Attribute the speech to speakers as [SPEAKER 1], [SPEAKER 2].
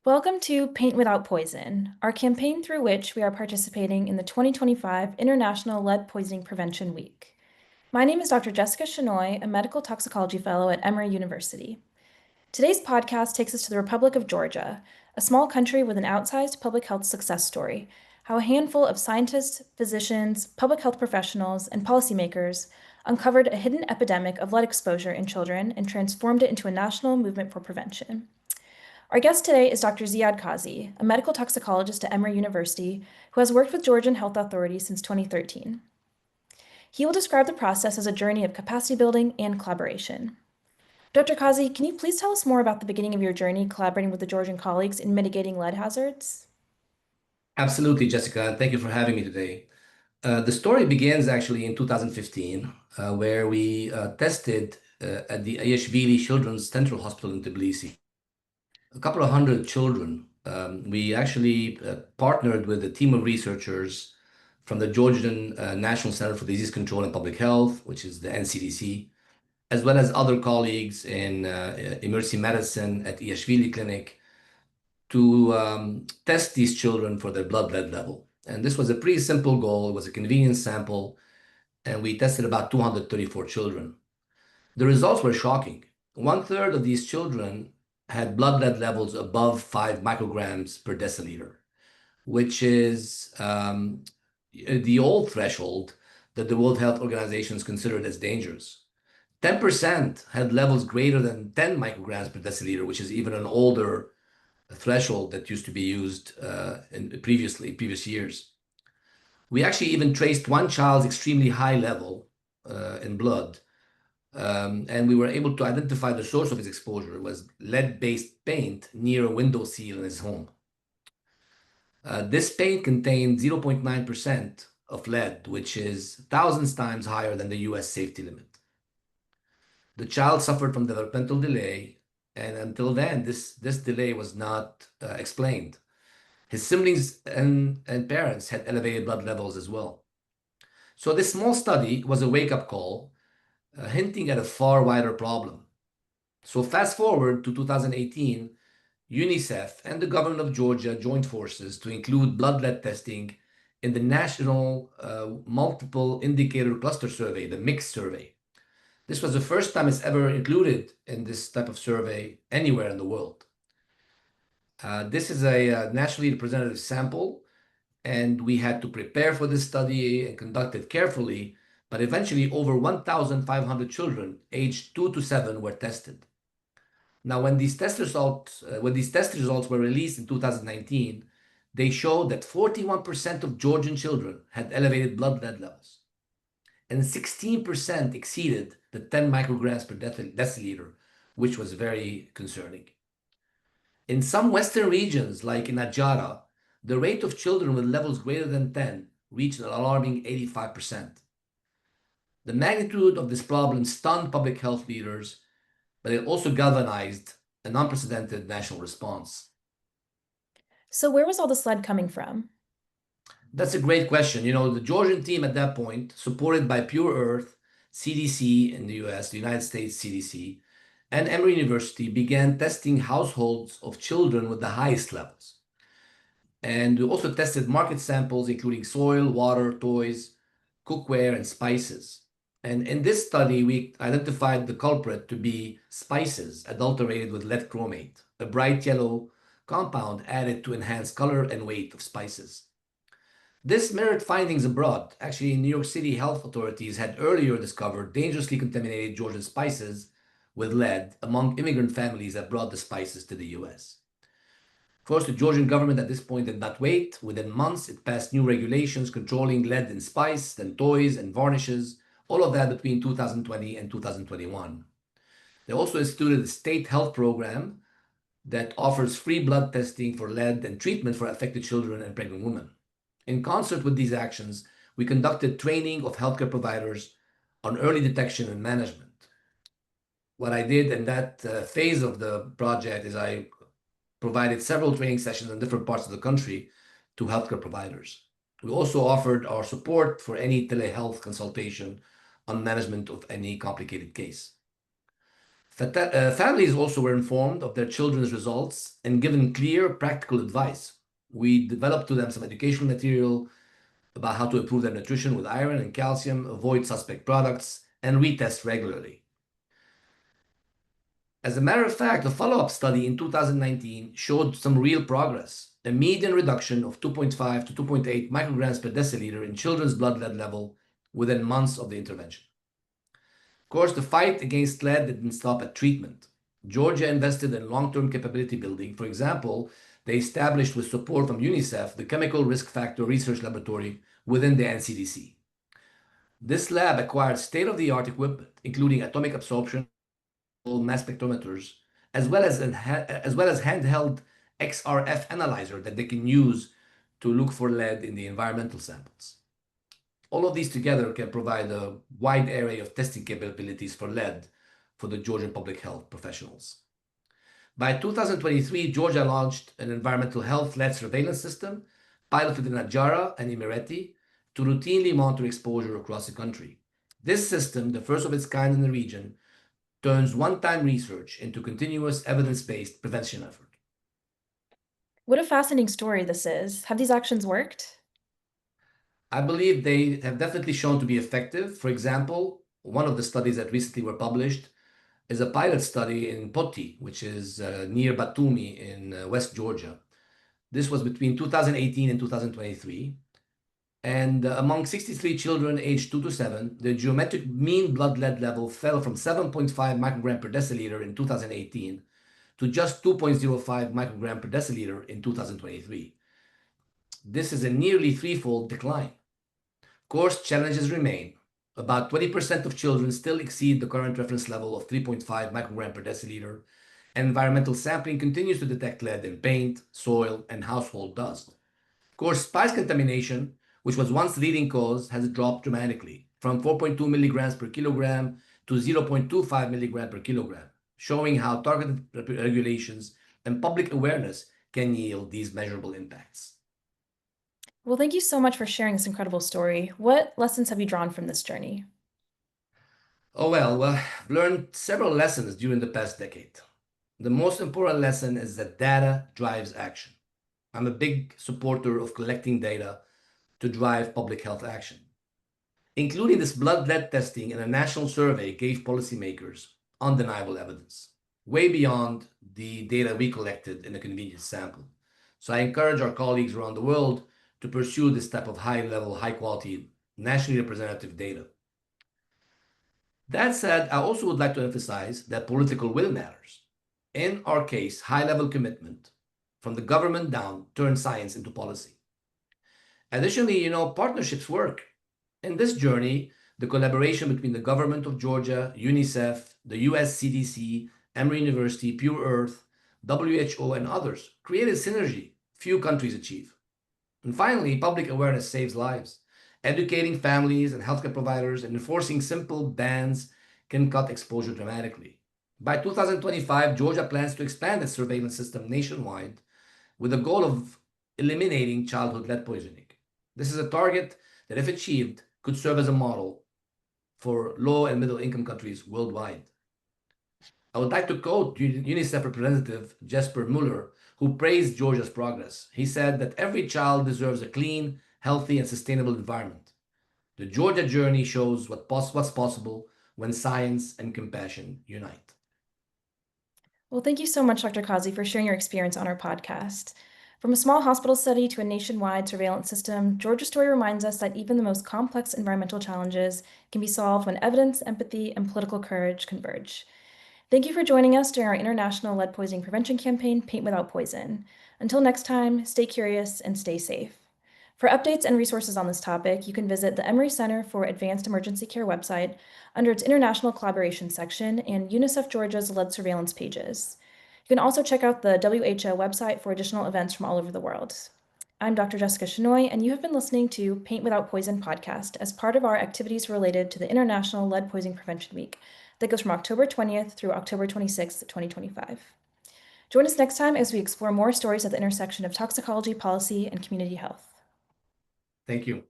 [SPEAKER 1] Welcome to Paint Without Poison, our campaign through which we are participating in the 2025 International Lead Poisoning Prevention Week. My name is Dr. Jessica Chenoy, a medical toxicology fellow at Emory University. Today's podcast takes us to the Republic of Georgia, a small country with an outsized public health success story, how a handful of scientists, physicians, public health professionals, and policymakers uncovered a hidden epidemic of lead exposure in children and transformed it into a national movement for prevention. Our guest today is Dr. Ziad Kazi, a medical toxicologist at Emory University who has worked with Georgian health authorities since 2013. He will describe the process as a journey of capacity building and collaboration. Dr. Kazi, can you please tell us more about the beginning of your journey collaborating with the Georgian colleagues in mitigating lead hazards?
[SPEAKER 2] Absolutely, Jessica, and thank you for having me today. The story begins actually in 2015, where we tested at the Iashvili Children's Central Hospital in Tbilisi. A couple of hundred children. We actually partnered with a team of researchers from the Georgian National Center for Disease Control and Public Health, which is the NCDC, as well as other colleagues in emergency medicine at Iashvili Clinic to test these children for their blood lead level. And this was a pretty simple goal. It was a convenience sample, and we tested about 234 children. The results were shocking. One third of these children had blood lead levels above 5 micrograms per deciliter, which is the old threshold that the World Health Organization is considered as dangerous. 10% had levels greater than 10 micrograms per deciliter, which is even an older threshold that used to be used in previous years. We actually even traced one child's extremely high level in blood, and we were able to identify the source of his exposure. It was lead-based paint near a window sill in his home. This paint contained 0.9% of lead, which is thousands times higher than the US safety limit. The child suffered from developmental delay, and until then, this delay was not explained. His siblings and parents had elevated blood levels as well. So this small study was a wake-up call, hinting at a far wider problem. So fast forward to 2018, UNICEF and the government of Georgia joined forces to include blood lead testing in the National Multiple Indicator Cluster Survey, the MIX survey. This was the first time it's ever included in this type of survey anywhere in the world. This is a nationally representative sample, and we had to prepare for this study and conduct it carefully, but eventually over 1,500 children aged 2 to 7 were tested. Now, when these test results were released in 2019, they showed that 41% of Georgian children had elevated blood lead levels, and 16% exceeded the 10 micrograms per deciliter, which was very concerning. In some Western regions, like in Adjara, the rate of children with levels greater than 10 reached an alarming 85%. The magnitude of this problem stunned public health leaders, but it also galvanized an unprecedented national response.
[SPEAKER 1] So, where was all this lead coming from?
[SPEAKER 2] That's a great question. The Georgian team at that point, supported by Pure Earth, CDC in the US, the United States CDC, and Emory University, began testing households of children with the highest levels. And we also tested market samples, including soil, water, toys, cookware, and spices. And in this study, we identified the culprit to be spices adulterated with lead chromate, a bright yellow compound added to enhance color and weight of spices. This mirrored findings abroad. Actually, New York City health authorities had earlier discovered dangerously contaminated Georgian spices with lead among immigrant families that brought the spices to the US. Of course, the Georgian government at this point did not wait. Within months, it passed new regulations controlling lead in spice, then toys and varnishes, all of that between 2020 and 2021. They also instituted a state health program that offers free blood testing for lead and treatment for affected children and pregnant women. In concert with these actions, we conducted training of healthcare providers on early detection and management. What I did in that phase of the project is I provided several training sessions in different parts of the country to healthcare providers. We also offered our support for any telehealth consultation on management of any complicated case. Families also were informed of their children's results and given clear, practical advice. We developed to them some educational material about how to improve their nutrition with iron and calcium, avoid suspect products, and retest regularly. As a matter of fact, a follow-up study in 2019 showed some real progress. A median reduction of 2.5 to 2.8 micrograms per deciliter in children's blood lead level within months of the intervention. Of course, the fight against lead didn't stop at treatment. Georgia invested in long-term capability building. For example, they established, with support from UNICEF, the Chemical Risk Factor Research Laboratory within the NCDC. This lab acquired state-of-the-art equipment, including atomic absorption, mass spectrometers, as well as handheld XRF analyzer that they can use to look for lead in the environmental samples. All of these together can provide a wide array of testing capabilities for lead for the Georgian public health professionals. By 2023, Georgia launched an environmental health lead surveillance system piloted in Adjara and Imereti to routinely monitor exposure across the country. This system, the first of its kind in the region, turns one-time research into continuous evidence-based prevention effort.
[SPEAKER 1] What a fascinating story this is. Have these actions worked?
[SPEAKER 2] I believe they have definitely shown to be effective. For example, one of the studies that recently were published is a pilot study in Poti, which is near Batumi in West Georgia. This was between 2018 and 2023. And among 63 children aged 2 to 7, the geometric mean blood lead level fell from 7.5 microgram per deciliter in 2018 to just 2.05 microgram per deciliter in 2023. This is a nearly threefold decline. Of course, challenges remain. About 20% of children still exceed the current reference level of 3.5 microgram per deciliter, and environmental sampling continues to detect lead in paint, soil, and household dust. Of course, spice contamination, which was once the leading cause, has dropped dramatically from 4.2 milligrams per kilogram to 0.25 milligram per kilogram, showing how targeted regulations and public awareness can yield these measurable impacts.
[SPEAKER 1] Well, thank you so much for sharing this incredible story. What lessons have you drawn from this journey?
[SPEAKER 2] Well, I've learned several lessons during the past decade. The most important lesson is that data drives action. I'm a big supporter of collecting data to drive public health action. Including this blood lead testing in a national survey gave policymakers undeniable evidence, way beyond the data we collected in a convenience sample. So I encourage our colleagues around the world to pursue this type of high-level, high-quality, nationally representative data. That said, I also would like to emphasize that political will matters. In our case, high-level commitment from the government down turns science into policy. Additionally, partnerships work. In this journey, the collaboration between the government of Georgia, UNICEF, the US CDC, Emory University, Pure Earth, WHO, and others created synergy few countries achieve. And finally, public awareness saves lives. Educating families and healthcare providers and enforcing simple bans can cut exposure dramatically. By 2025, Georgia plans to expand its surveillance system nationwide with the goal of eliminating childhood lead poisoning. This is a target that, if achieved, could serve as a model for low and middle income countries worldwide. I would like to quote UNICEF representative Jesper Muller, who praised Georgia's progress. He said that every child deserves a clean, healthy, and sustainable environment. The Georgia journey shows what's possible when science and compassion unite.
[SPEAKER 1] Well, thank you so much, Dr. Kazi, for sharing your experience on our podcast. From a small hospital study to a nationwide surveillance system, Georgia's story reminds us that even the most complex environmental challenges can be solved when evidence, empathy, and political courage converge. Thank you for joining us during our International Lead Poisoning Prevention campaign, Paint Without Poison. Until next time, stay curious and stay safe. For updates and resources on this topic, you can visit the Emory Center for Advanced Emergency Care website under its International Collaboration section and UNICEF Georgia's lead surveillance pages. You can also check out the WHO website for additional events from all over the world. I'm Dr. Jessica Chenoy, and you have been listening to Paint Without Poison podcast as part of our activities related to the International Lead Poisoning Prevention Week that goes from October 20th through October 26th, 2025. Join us next time as we explore more stories at the intersection of toxicology, policy, and community health.
[SPEAKER 2] Thank you.